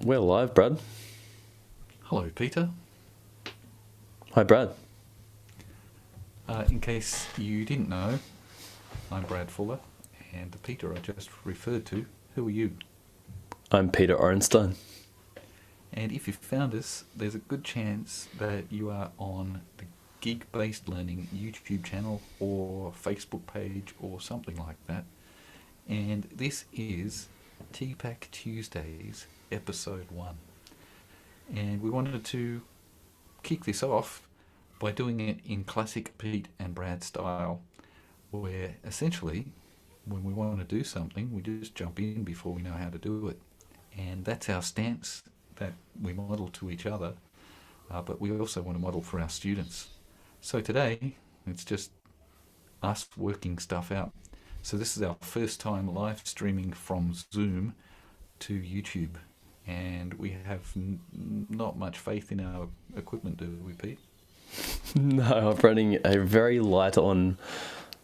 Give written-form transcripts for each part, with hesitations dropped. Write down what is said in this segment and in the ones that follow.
We're live, Brad. Hello, Peter. Hi, Brad. In case you didn't know, I'm Brad Fuller, and the Peter I just referred to, who are you? I'm Peter Orenstein. And if you found us, there's a good chance that you are on the Geek-Based Learning YouTube channel or Facebook page or something like that. And this is TPaCK Tuesdays, Episode 1. And we wanted to kick this off by doing it in classic Pete and Brad style, where essentially, when we want to do something, we just jump in before we know how to do it. And that's our stance that we model to each other, but we also want to model for our students. So today, it's just us working stuff out. So this is our first time live streaming from Zoom to YouTube. And we have not much faith in our equipment, do we, Pete? No, I'm running a very light on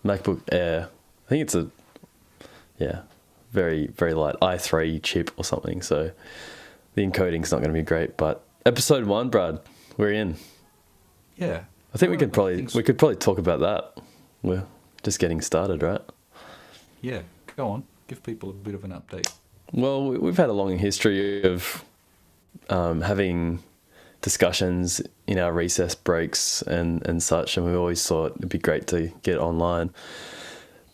MacBook Air. I think it's very, very light i3 chip or something. So the encoding's not going to be great. But episode 1, Brad, we're in. Yeah. I think we could probably talk about that. We're just getting started, right? Yeah, go on. Give people a bit of an update. Well, we've had a long history of having discussions in our recess breaks and such, and we always thought it'd be great to get online.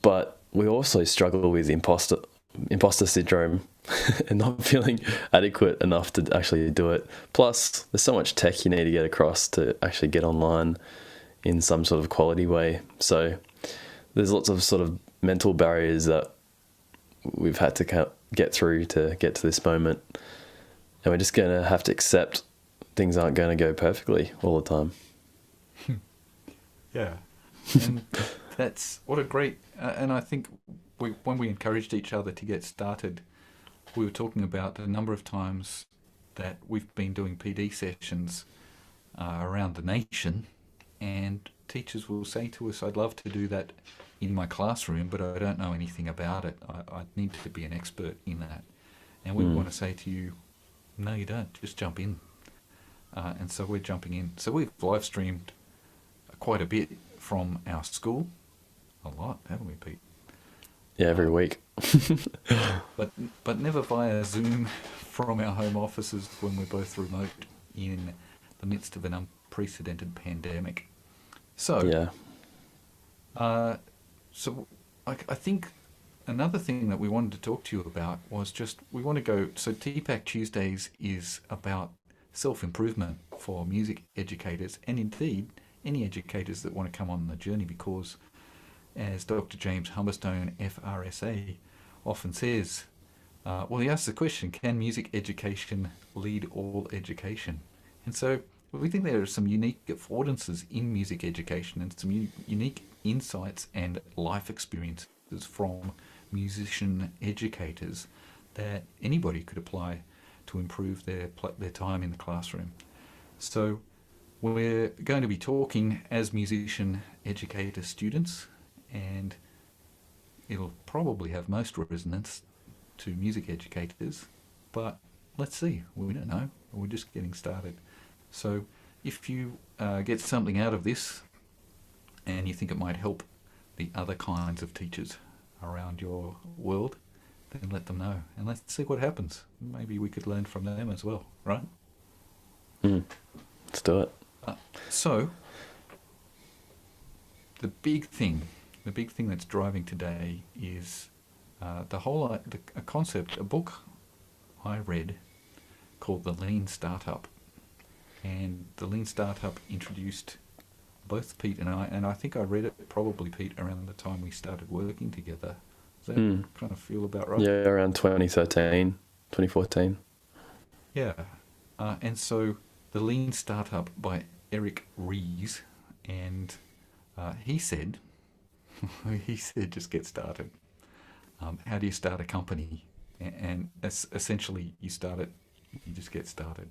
But we also struggle with imposter syndrome and not feeling adequate enough to actually do it. Plus, there's so much tech you need to get across to actually get online in some sort of quality way. So there's lots of sort of mental barriers that we've had to get through to get to this moment. And we're just going to have to accept things aren't going to go perfectly all the time. Yeah. And that's what a great... and I think when we encouraged each other to get started, we were talking about the number of times that we've been doing PD sessions around the nation, and teachers will say to us, I'd love to do that in my classroom, but I don't know anything about it. I need to be an expert in that. And we want to say to you, no, you don't. Just jump in. And so we're jumping in. So we've live streamed quite a bit from our school. A lot, haven't we, Pete? Yeah, every week. But never via Zoom from our home offices when we're both remote in the midst of an unprecedented pandemic. So, yeah. So I think another thing that we wanted to talk to you about was just, we want to go, so TPaCK Tuesdays is about self-improvement for music educators, and indeed any educators that want to come on the journey, because as Dr. James Humberstone, FRSA, often says, well, he asks the question, can music education lead all education? And so we think there are some unique affordances in music education and some unique insights and life experiences from musician educators that anybody could apply to improve their time in the classroom. So we're going to be talking as musician educator students, and it'll probably have most resonance to music educators, but let's see, we don't know, we're just getting started. So if you get something out of this and you think it might help the other kinds of teachers around your world, then let them know. And let's see what happens. Maybe we could learn from them as well, right? Let's do it. So, the big thing that's driving today is a concept, a book I read called The Lean Startup. And The Lean Startup introduced both Pete and I think I read it probably, Pete, around the time we started working together. Does that kind of feel about right? Yeah, around 2013, 2014. Yeah. And so The Lean Startup by Eric Ries, and he said, just get started. How do you start a company? And essentially you just get started.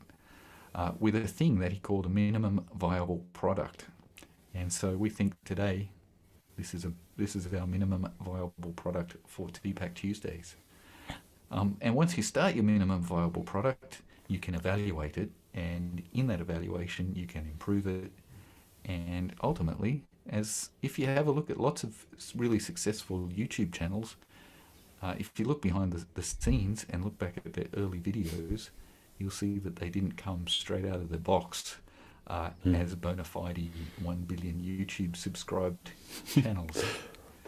With a thing that he called a minimum viable product. And so we think today this is our minimum viable product for TPaCK Tuesdays. And once you start your minimum viable product, you can evaluate it, and in that evaluation you can improve it. And ultimately, as if you have a look at lots of really successful YouTube channels, if you look behind the scenes and look back at their early videos, you'll see that they didn't come straight out of the box as bona fide 1 billion YouTube subscribed channels.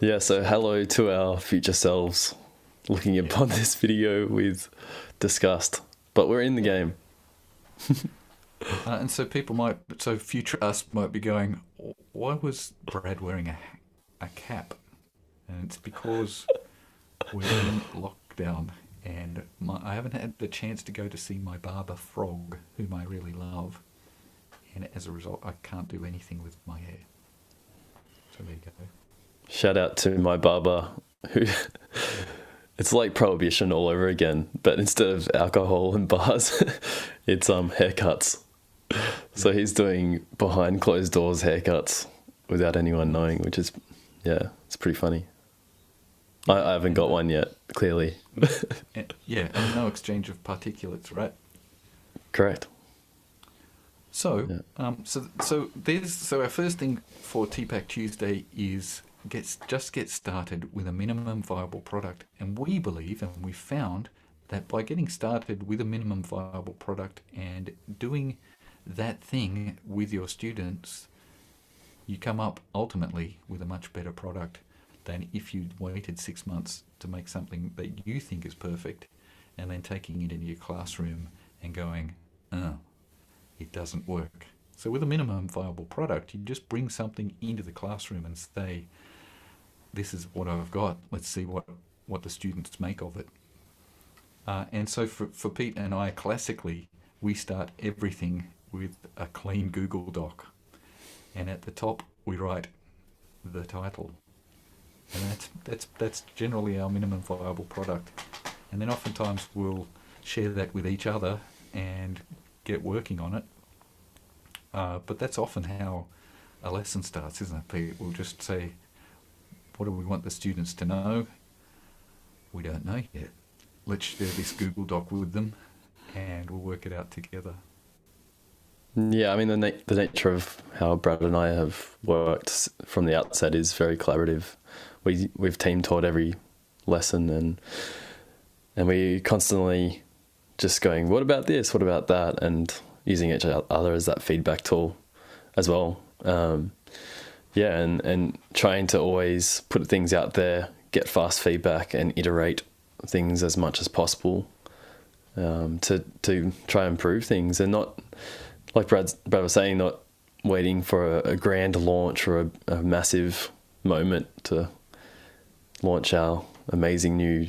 Yeah, so hello to our future selves looking upon this video with disgust, but we're in the game. And so future us might be going, why was Brad wearing a cap? And it's because we're in lockdown, and I haven't had the chance to go to see my barber Frog, whom I really love, and as a result I can't do anything with my hair. So there you go. Shout out to my barber, who it's like prohibition all over again, but instead of alcohol and bars, it's haircuts. So he's doing behind closed doors haircuts without anyone knowing, which is, yeah, it's pretty funny. I haven't got one yet, clearly. And no exchange of particulates, right? Correct. So, so our first thing for TPaCK Tuesday is get started with a minimum viable product, and we believe, and we found that by getting started with a minimum viable product and doing that thing with your students, you come up ultimately with a much better product than if you waited 6 months to make something that you think is perfect and then taking it into your classroom and going, oh, it doesn't work. So with a minimum viable product, you just bring something into the classroom and say, this is what I've got. Let's see what the students make of it. And so for Pete and I, classically, we start everything with a clean Google Doc. And at the top, we write the title. And that's generally our minimum viable product. And then oftentimes we'll share that with each other and get working on it. But that's often how a lesson starts, isn't it, Pete? We'll just say, what do we want the students to know? We don't know yet. Let's share this Google Doc with them and we'll work it out together. Yeah, I mean, the nature of how Brad and I have worked from the outset is very collaborative. We've team taught every lesson, and we constantly just going, what about this? What about that? And using each other as that feedback tool as well. And trying to always put things out there, get fast feedback, and iterate things as much as possible to try and improve things, and not, like Brad was saying, not waiting for a grand launch or a massive moment to launch our amazing new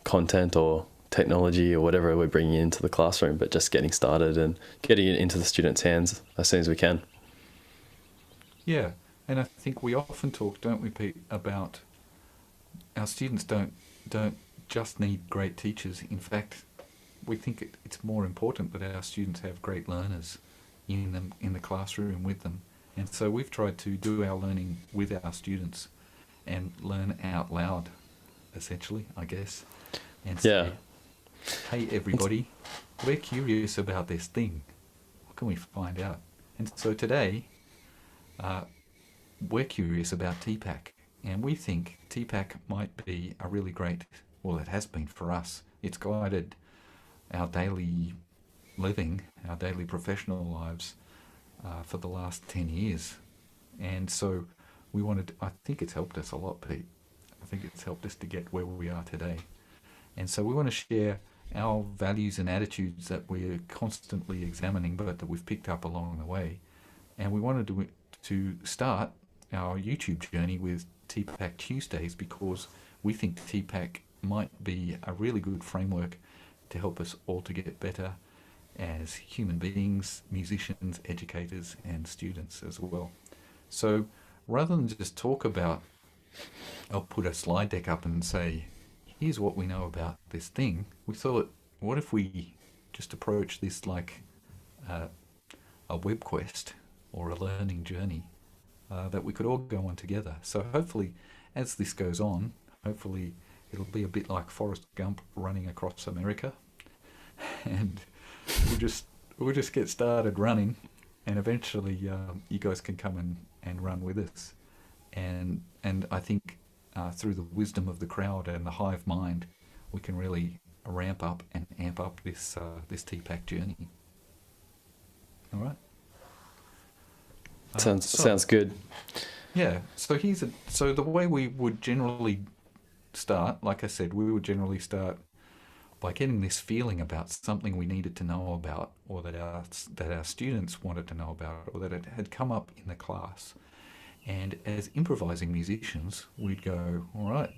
content or technology or whatever we're bringing into the classroom, but just getting started and getting it into the students' hands as soon as we can. Yeah, and I think we often talk, don't we, Pete, about our students don't just need great teachers. In fact, we think it's more important that our students have great learners in the classroom with them. And so we've tried to do our learning with our students and learn out loud, essentially, I guess. And say, hey, everybody, we're curious about this thing. What can we find out? And so today, we're curious about TPaCK. And we think TPaCK might be a really great, well, it has been for us. It's guided our daily living, our daily professional lives for the last 10 years. And so I think it's helped us a lot, Pete. I think it's helped us to get where we are today. And so we want to share our values and attitudes that we're constantly examining, but that we've picked up along the way. And we wanted to start our YouTube journey with TPaCK Tuesdays because we think TPaCK might be a really good framework to help us all to get better as human beings, musicians, educators, and students as well. So rather than just talk about, I'll put a slide deck up and say, here's what we know about this thing, we thought, what if we just approach this like a web quest or a learning journey that we could all go on together. So hopefully, as this goes on, hopefully it'll be a bit like Forrest Gump running across America, and we'll just get started running, and eventually you guys can come and run with us. And I think through the wisdom of the crowd and the hive mind, we can really ramp up and amp up this TPaCK journey. All right. Sounds good. Yeah. So the way we would generally start, like I said, we would generally start by getting this feeling about something we needed to know about, or that our students wanted to know about, or that it had come up in the class. And as improvising musicians, we'd go, all right,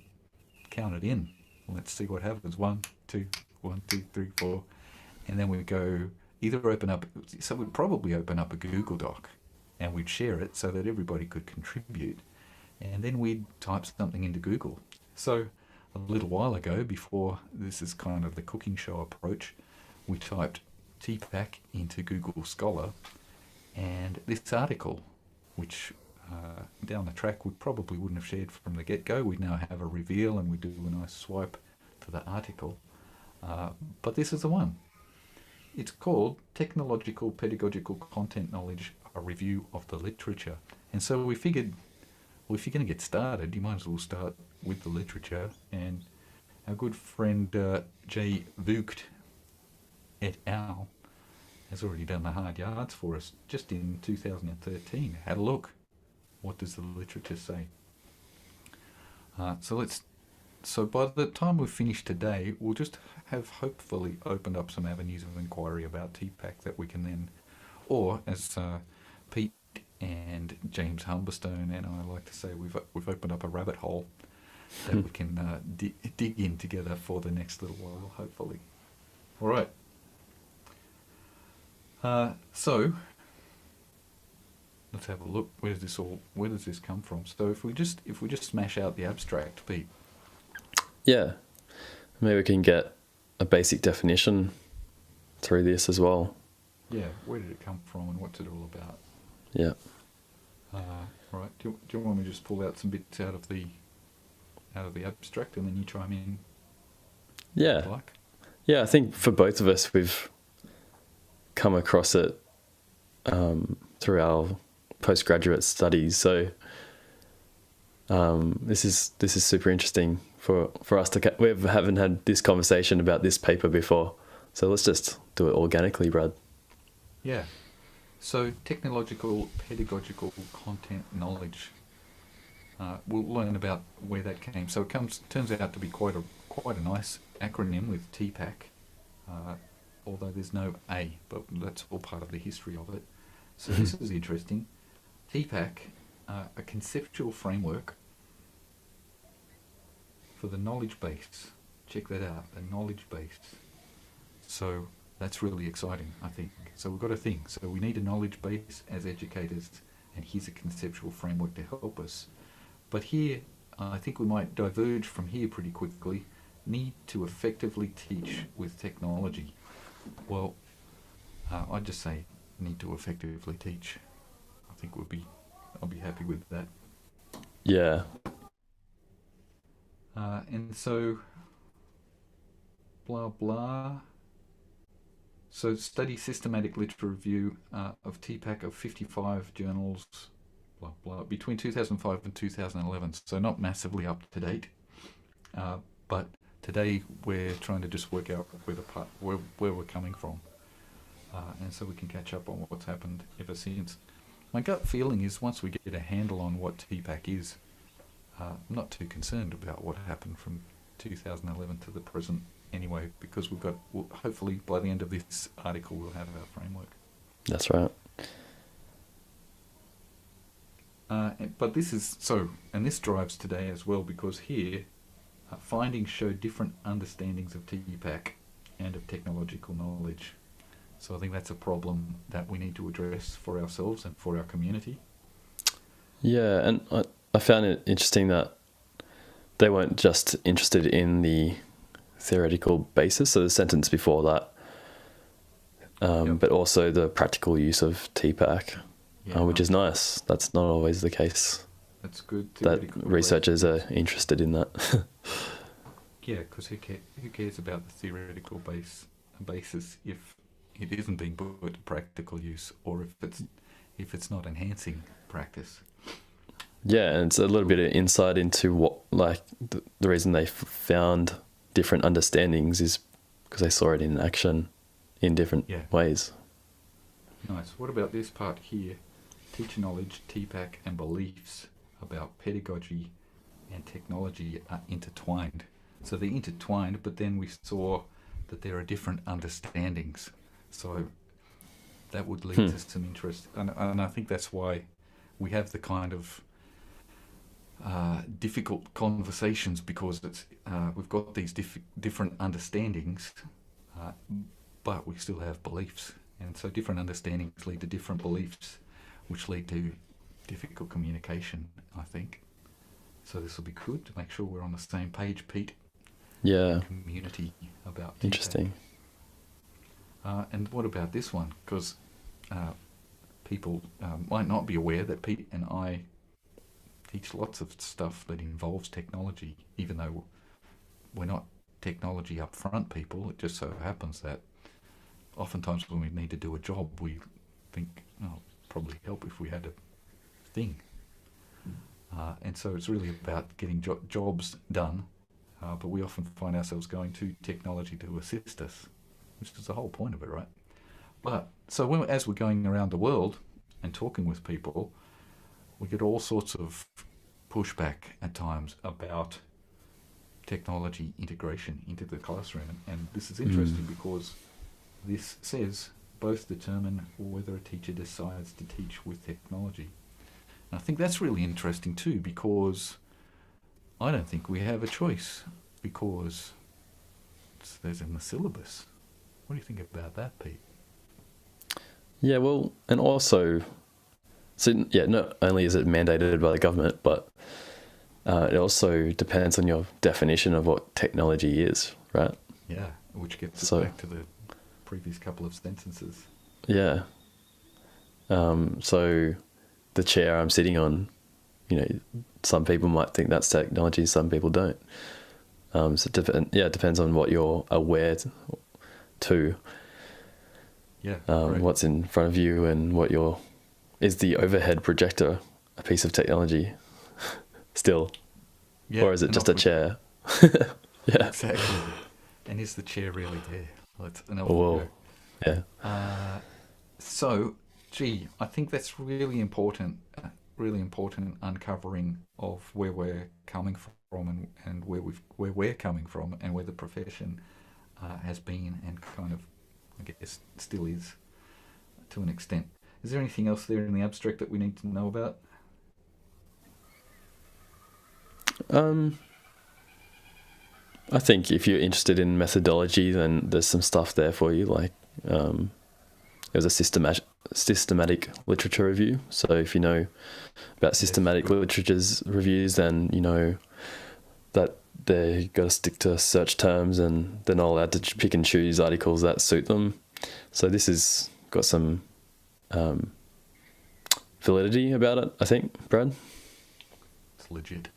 count it in. Let's see what happens. 1, 2, 1, 2, 3, 4. And then we'd go either we'd probably open up a Google Doc, and we'd share it so that everybody could contribute. And then we'd type something into Google. So a little while ago, before this is kind of the cooking show approach, we typed TPaCK into Google Scholar, and this article, which down the track we probably wouldn't have shared from the get-go, we'd now have a reveal and we do a nice swipe to the article. But this is the one. It's called Technological Pedagogical Content Knowledge, a Review of the Literature. And so we figured, well, if you're going to get started, you might as well start with the literature. And our good friend J. Voogt et al. Has already done the hard yards for us just in 2013. Had a look. What does the literature say? So by the time we've finished today, we'll just have hopefully opened up some avenues of inquiry about TPaCK that we can then, or as Pete and James Humberstone and I like to say, we've opened up a rabbit hole that we can dig in together for the next little while, hopefully. All right. So let's have a look. Where does this come from? So if we just smash out the abstract, Pete. Yeah, maybe we can get a basic definition through this as well. Yeah, where did it come from and what's it all about? Yeah. Right. Do you want me to just pull out some bits out of the abstract and then you chime in? Yeah. Like? Yeah, I think for both of us, we've come across it through our postgraduate studies. So this is super interesting for us to. We haven't had this conversation about this paper before, so let's just do it organically, Brad. Yeah. So technological pedagogical content knowledge. We'll learn about where that came. So it turns out to be quite a nice acronym with TPaCK. Although there's no A, but that's all part of the history of it. So this is interesting. TPaCK, a conceptual framework for the knowledge base. Check that out, the knowledge base. So that's really exciting, I think. So we've got a thing. So we need a knowledge base as educators, and here's a conceptual framework to help us. But here, I think we might diverge from here pretty quickly. Need to effectively teach with technology. Well, I'd just say need to effectively teach. I think I'll be happy with that. Yeah. And so, blah blah. So study systematic literature review of TPaCK of 55 journals, blah blah, between 2005 and 2011. So not massively up to date, but today we're trying to just work out where we're coming from, and so we can catch up on what's happened ever since. My gut feeling is once we get a handle on what TPaCK is, I'm not too concerned about what happened from 2011 to the present anyway, because hopefully by the end of this article we'll have our framework. That's right. But this drives today as well, because here findings show different understandings of TPaCK and of technological knowledge. So I think that's a problem that we need to address for ourselves and for our community. Yeah, and I found it interesting that they weren't just interested in the theoretical basis, so the sentence before that, but also the practical use of TPaCK, which is nice. That's not always the case. That's good. That researchers are interested in that. Yeah, because who cares about the theoretical basis if it isn't being put to practical use, or if it's not enhancing practice. Yeah, and it's a little bit of insight into what, like, the reason they found different understandings is because they saw it in action in different ways. Nice. What about this part here? Teacher knowledge, TPaCK, and beliefs about pedagogy and technology are intertwined. So they're intertwined, but then we saw that there are different understandings. So that would lead to some interest. And I think that's why we have the kind of difficult conversations, because it's we've got these different understandings, but we still have beliefs. And so different understandings lead to different beliefs, which lead to difficult communication, I think. So this will be good to make sure we're on the same page, Pete. Yeah. Community about interesting. And what about this one? Because people might not be aware that Pete and I teach lots of stuff that involves technology, even though we're not technology upfront people. It just so happens that oftentimes when we need to do a job, we think, oh, probably help if we had a thing. And so it's really about getting jobs done, but we often find ourselves going to technology to assist us, which is the whole point of it, right? But so as we're going around the world and talking with people, we get all sorts of pushback at times about technology integration into the classroom. And this is interesting because this says both determine whether a teacher decides to teach with technology. And I think that's really interesting too, because I don't think we have a choice, because there's in the syllabus. What do you think about that, Pete? Yeah, well, and also, so yeah, not only is it mandated by the government, but it also depends on your definition of what technology is, right? Yeah, which gets us back to the previous couple of sentences. Yeah. So the chair I'm sitting on, some people might think that's technology, some people don't. So it depends on what you're aware to. Yeah. What's in front of you and is the overhead projector a piece of technology still? Yeah, or is it just a chair? Yeah. Exactly. And is the chair really there? Yeah. So, I think that's really important uncovering of where we're coming from and where we're coming from and where the profession has been and kind of, I guess, still is to an extent. Is there anything else there in the abstract that we need to know about? I think if you're interested in methodology, then there's some stuff there for you. Like there's a systematic literature review. So if you know about systematic literature's reviews, then you know that they've got to stick to search terms and they're not allowed to pick and choose articles that suit them. So this has got some validity about it, I think, Brad. It's legit.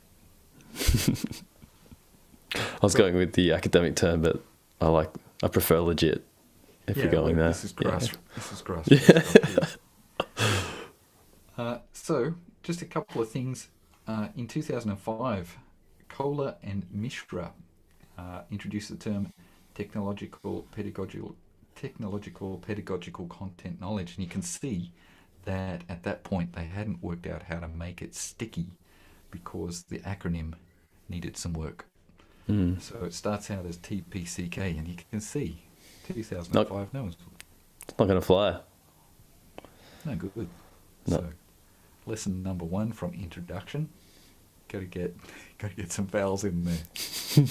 I was going with the academic term, but I prefer legit if you're going there. This is grassroots. Yeah. So, just a couple of things. In 2005, Kohler and Mishra introduced the term technological pedagogical content knowledge, and you can see that at that point they hadn't worked out how to make it sticky because the acronym needed some work. So it starts out as TPaCK, and you can see 2005. No one's. It's not going to fly. No good. No. So, lesson number 1 from introduction. Got to get some vowels in there. You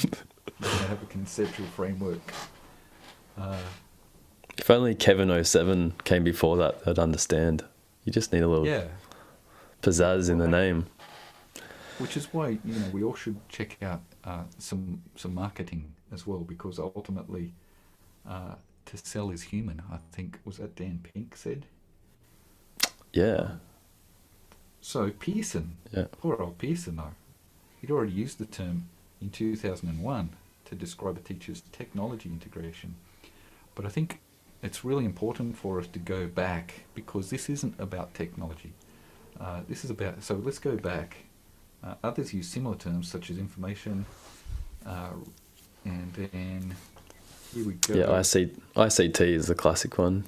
have a conceptual framework. If only Kevin 07 came before that, I'd understand. You just need a little pizzazz in the name. Which is why we all should check out some marketing as well, because ultimately, to sell is human. I think was that Dan Pink said. Yeah. So Pearson, poor old Pearson though, he'd already used the term in 2001 to describe a teacher's technology integration. But I think it's really important for us to go back, because this isn't about technology. This is about, so let's go back. Others use similar terms such as information, and then here we go. Yeah, ICT is the classic one.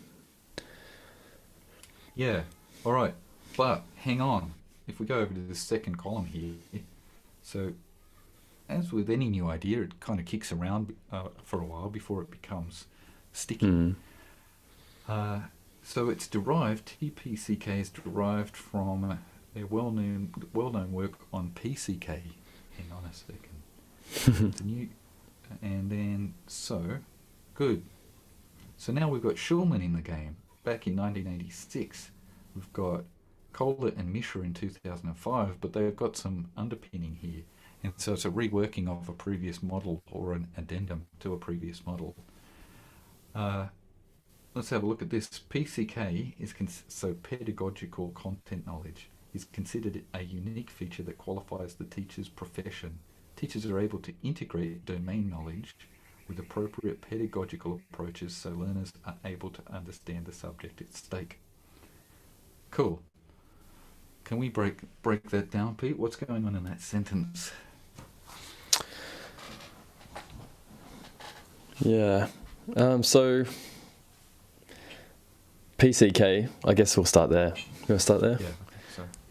Yeah, all right. But hang on. If we go over to the second column here, so as with any new idea, it kind of kicks around for a while before it becomes sticky. So it's derived, TPaCK is derived from a well-known work on PCK. Hang on a second. The new, and then, so, good. So now we've got Schulman in the game. Back in 1986, we've got Kohler and Mishra in 2005, but they've got some underpinning here. And so it's a reworking of a previous model, or an addendum to a previous model. Let's have a look at this. PCK is so pedagogical content knowledge is considered a unique feature that qualifies the teacher's profession. Teachers are able to integrate domain knowledge with appropriate pedagogical approaches so learners are able to understand the subject at stake. Cool. Can we break that down, Pete? What's going on in that sentence? Yeah. So PCK, I guess we'll start there. You want to start there? Yeah.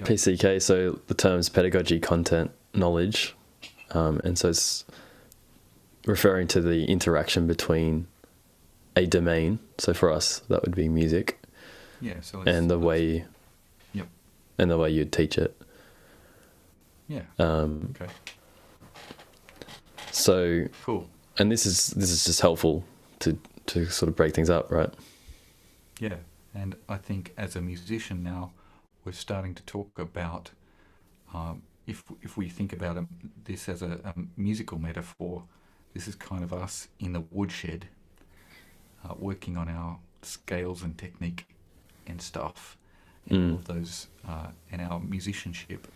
Okay, so, yep. PCK, so the term is pedagogy content knowledge. And so it's referring to the interaction between a domain. So for us, that would be music. Yeah. So and the way. Yep. And the way you'd teach it. Yeah. Okay. So cool. And this is just helpful to sort of break things up, right? Yeah. And I think as a musician now, we're starting to talk about, if we think about this as a musical metaphor, this is kind of us in the woodshed, working on our scales and technique and stuff, and all of those, and our musicianship,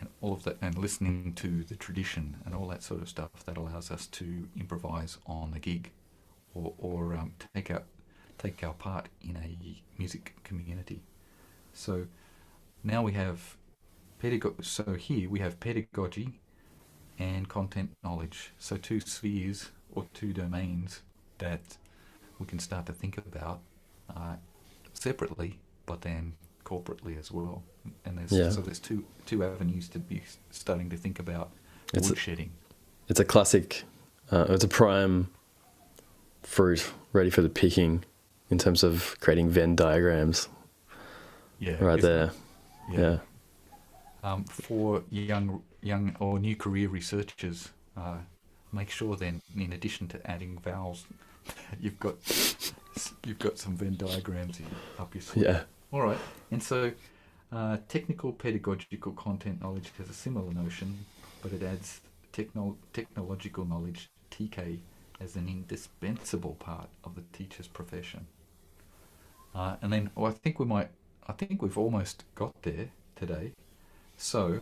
and all of that, and listening to the tradition and all that sort of stuff that allows us to improvise on the gig, or take our part in a music community. So now we have so here we have pedagogy and content knowledge. So two spheres or two domains that we can start to think about separately, but then corporately as well. And there's two avenues to be starting to think about woodshedding. It's a classic. It's a prime fruit ready for the picking in terms of creating Venn diagrams. Yeah, right there. Yeah. For young or new career researchers, make sure then, in addition to adding vowels, you've got some Venn diagrams up your sleeve. Yeah. All right. And so, technical pedagogical content knowledge has a similar notion, but it adds technological knowledge, TK, as an indispensable part of the teacher's profession. And then, I think we've almost got there today. So,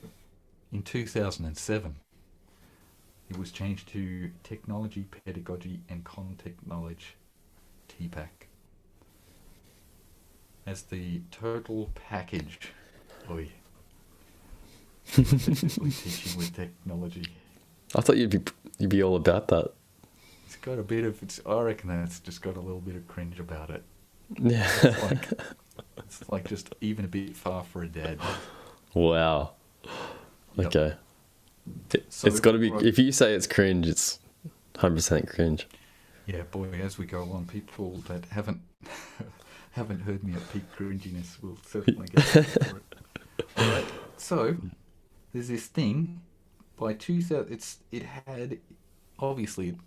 in 2007, it was changed to Technology, Pedagogy and Content Knowledge, TPaCK, as the total package. Oi. Effectively teaching with technology. I thought you'd be all about that. It's got a bit of. I reckon that's just got a little bit of cringe about it. Yeah. It's like just even a bit far for a dad. Wow. Yep. Okay. So it's got to be. Right. If you say it's cringe, it's 100% cringe. Yeah, boy. As we go on, people that haven't heard me at peak cringiness will certainly get for it. All right. So there's this thing. By 2000, it had obviously.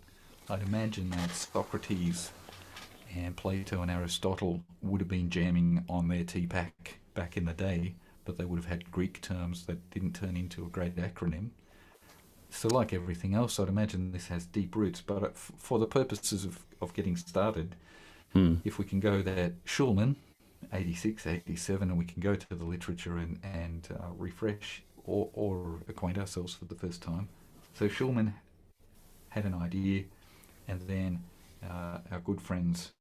I'd imagine that Socrates and Plato and Aristotle would have been jamming on their TPaCK back in the day, but they would have had Greek terms that didn't turn into a great acronym. So like everything else, I'd imagine this has deep roots, but for the purposes of getting started, if we can go that Schulman, 86, 87, and we can go to the literature and refresh or acquaint ourselves for the first time. So Schulman had an idea, and then our good friends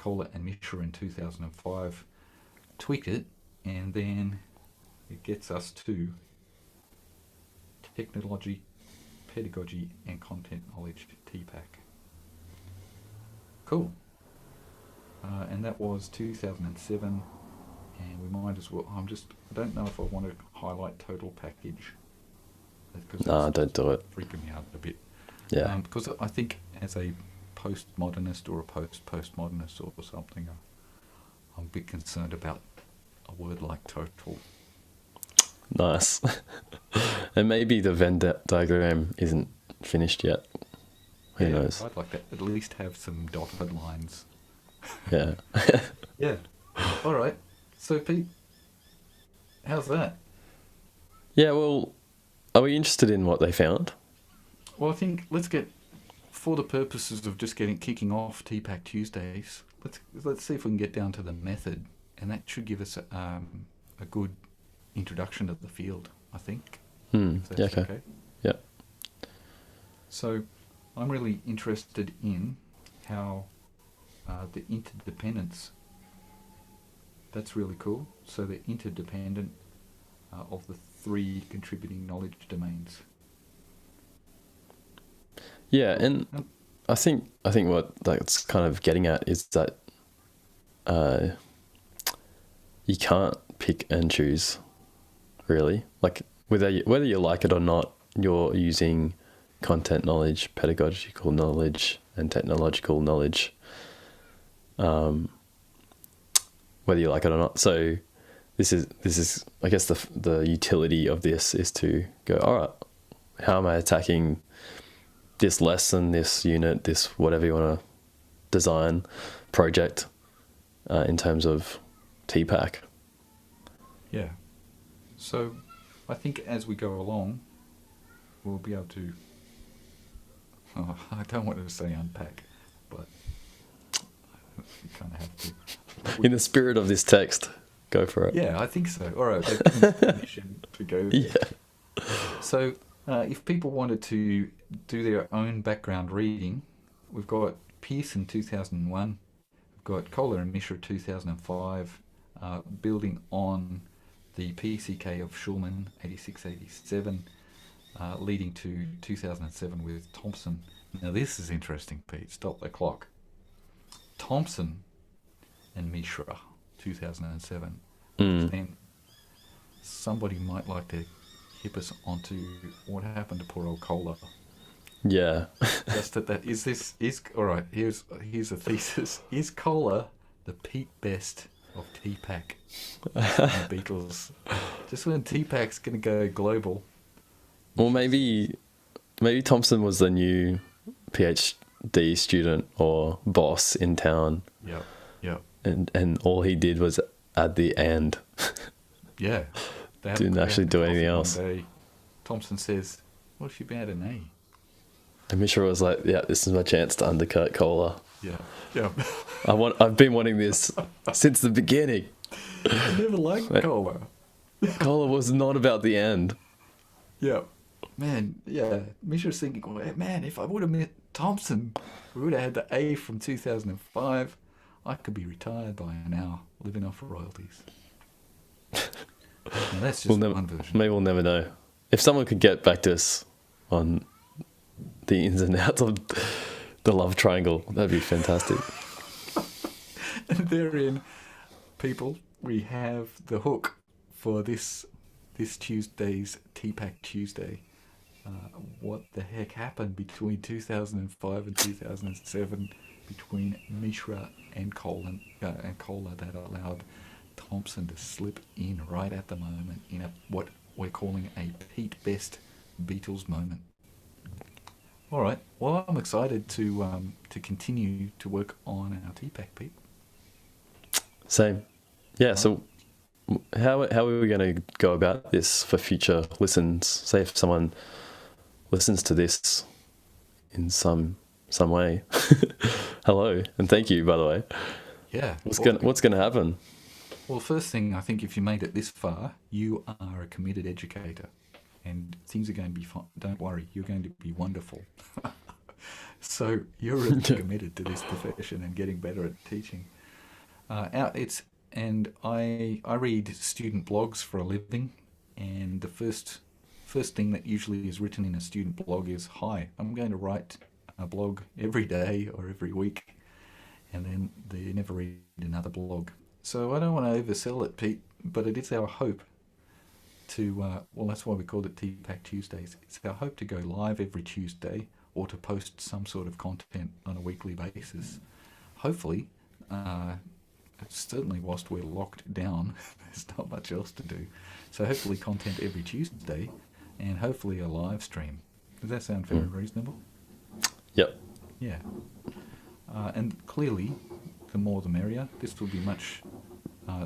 Kohler and Mishra in 2005, tweaked it, and then it gets us to technology, pedagogy, and content knowledge, TPaCK. Cool. And that was 2007, and we might as well. I don't know if I want to highlight total package. No, don't do it. Freaking me out a bit. Yeah. Because I think as a postmodernist or a postmodernist or something, I'm a bit concerned about a word like total. Nice. And maybe the Venn diagram isn't finished yet. Who knows? I'd like to at least have some dotted lines. Yeah. Yeah. All right. So, Pete, how's that? Yeah, well, are we interested in what they found? Well, I think let's get, for the purposes of just kicking off TPaCK Tuesdays, let's see if we can get down to the method, and that should give us a good introduction to the field, I think. If that's okay. Yeah. So, I'm really interested in how the interdependence. That's really cool. So the interdependent of the three contributing knowledge domains. Yeah, and I think what that's kind of getting at is that you can't pick and choose, really. Like whether you like it or not, you're using content knowledge, pedagogical knowledge, and technological knowledge. Whether you like it or not. So this is I guess the utility of this is to go, all right, how am I attacking this lesson, this unit, this whatever you want to design project in terms of TPaCK. Yeah. So I think as we go along, we'll be able to, I don't want to say unpack, but you kind of have to. In the spirit of this text, go for it. Yeah, I think so. All right, that's permission to go there. Yeah. So if people wanted to do their own background reading, we've got Pearson 2001, we've got Kohler and Mishra 2005, building on the PCK of Schulman 86-87, leading to 2007 with Thompson. Now this is interesting, Pete. Stop the clock. Thompson and Mishra 2007. Then somebody might like to hip us onto what happened to poor old Kohler. Yeah. Just that is all right. Here's a thesis. Is Kohler the Pete Best of TPaCK and Beatles? Just when TPaCK's going to go global. Well, maybe Thompson was the new PhD student or boss in town. Yep. And all he did was add the and. Yeah. Didn't actually do anything else. Day, Thompson says, what if you add an A? And Mishra was like, yeah, this is my chance to undercut Kohler. Yeah. I've been wanting this since the beginning. I never liked Kohler. Kohler was not about the end. Yeah. Man, yeah. Mishra's thinking, well, man, if I would have met Thompson, we would have had the A from 2005. I could be retired by now, living off royalties. Now, that's just one version. Maybe we'll never know. If someone could get back to us on the ins and outs of the love triangle, that'd be fantastic. And therein, people, we have the hook for this Tuesday's TPaCK Tuesday. What the heck happened between 2005 and 2007 between Mishra and Kohler that allowed Thompson to slip in right at the moment in what we're calling a Pete Best Beatles moment. All right. Well, I'm excited to continue to work on our TPaCK, Pete. Same. Yeah. So, how are we going to go about this for future listens? Say if someone listens to this in some way. Hello and thank you, by the way. Yeah. What's gonna happen? Well, first thing, I think if you made it this far, you are a committed educator, and things are going to be fine. Don't worry, you're going to be wonderful. So you're really committed to this profession and getting better at teaching. I read student blogs for a living, and the first thing that usually is written in a student blog is, "Hi, I'm going to write a blog every day or every week," and then they never read another blog. So I don't want to oversell it, Pete, but it is our hope to, well, that's why we called it TPaCK Tuesdays. It's our hope to go live every Tuesday or to post some sort of content on a weekly basis. Hopefully, certainly whilst we're locked down, there's not much else to do. So hopefully content every Tuesday and hopefully a live stream. Does that sound fair and reasonable? Yep. Yeah. And clearly, the more the merrier. This will be much.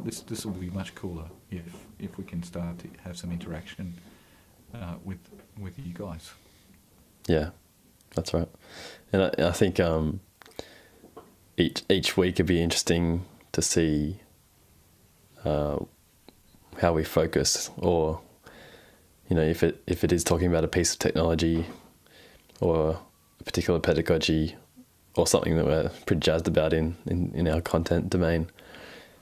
This will be much cooler if we can start to have some interaction with you guys. Yeah, that's right. And I think each week it'd be interesting to see how we focus, or if it is talking about a piece of technology or a particular pedagogy or something that we're pretty jazzed about in our content domain.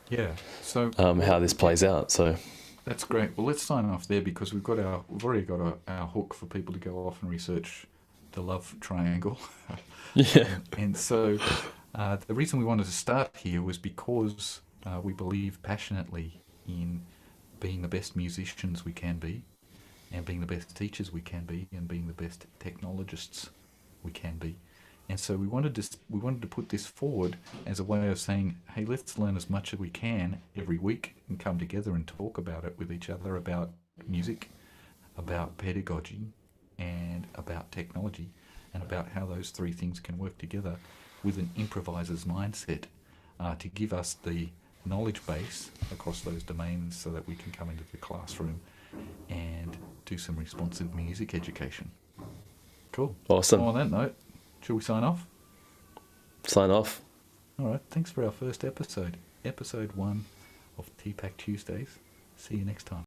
Yeah. So how this plays out. So that's great. Well, let's sign off there because we've already got our hook for people to go off and research the love triangle. yeah. And so the reason we wanted to start here was because we believe passionately in being the best musicians we can be, and being the best teachers we can be, and being the best technologists we can be. And so we wanted to put this forward as a way of saying, hey, let's learn as much as we can every week and come together and talk about it with each other, about music, about pedagogy, and about technology, and about how those three things can work together with an improviser's mindset to give us the knowledge base across those domains so that we can come into the classroom and do some responsive music education. Cool. Awesome. Well, on that note, shall we sign off? Sign off. All right. Thanks for our first episode. Episode 1 of TPaCK Tuesdays. See you next time.